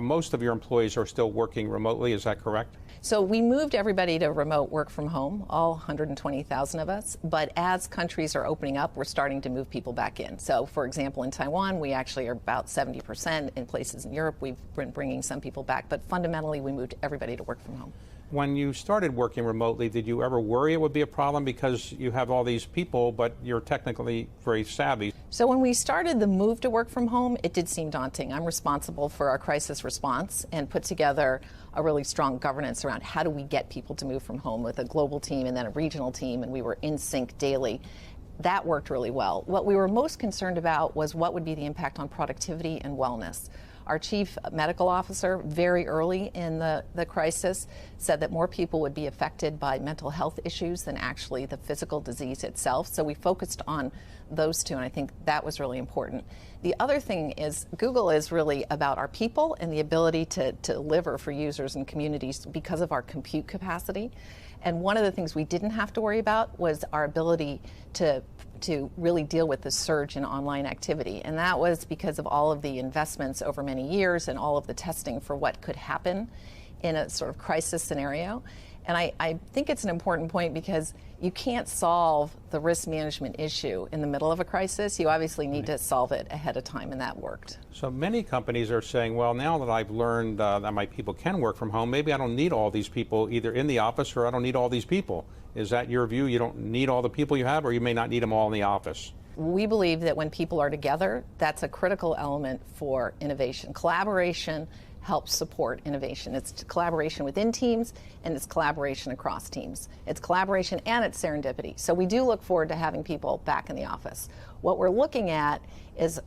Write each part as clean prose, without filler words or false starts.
Most of your employees are still working remotely, is that correct? So we moved everybody to remote work from home, all 120,000 of us. But as countries are opening up, we're starting to move people back in. So, for example, in Taiwan, we actually are about 70%. In places in Europe, we've been bringing some people back. But fundamentally, we moved everybody to work from home. When you started working remotely, did you ever worry it would be a problem because you have all these people, but you're technically very savvy? So when we started the move to work from home, it did seem daunting. I'm responsible for our crisis response and put together a really strong governance around how do we get people to move from home with a global team and then a regional team, and we were in sync daily. That worked really well. What we were most concerned about was what would be the impact on productivity and wellness. Our chief medical officer, very early in the crisis, said that more people would be affected by mental health issues than actually the physical disease itself. So we focused on those two, and I think that was really important. The other thing is Google is really about our people and the ability to deliver for users and communities because of our compute capacity. And one of the things we didn't have to worry about was our ability to really deal with the surge in online activity. And that was because of all of the investments over many years and all of the testing for what could happen in a sort of crisis scenario. And I think it's an important point because you can't solve the risk management issue in the middle of a crisis. You obviously need to solve it ahead of time, and that worked. So many companies are saying, well, now that I've learned that my people can work from home, maybe I don't need all these people either in the office or I don't need all these people. Is that your view? You don't need all the people you have, or you may not need them all in the office? We believe that when people are together, that's a critical element for innovation. Collaboration helps support innovation. It's collaboration within teams, and it's collaboration across teams. It's collaboration and it's serendipity. So we do look forward to having people back in the office. What we're looking at is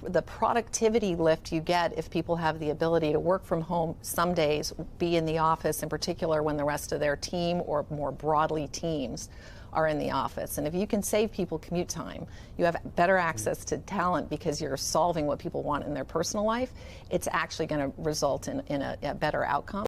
the productivity lift you get if people have the ability to work from home some days, be in the office, in particular when the rest of their team or more broadly teams are in the office. And if you can save people commute time, you have better access to talent because you're solving what people want in their personal life, it's actually going to result in a better outcome.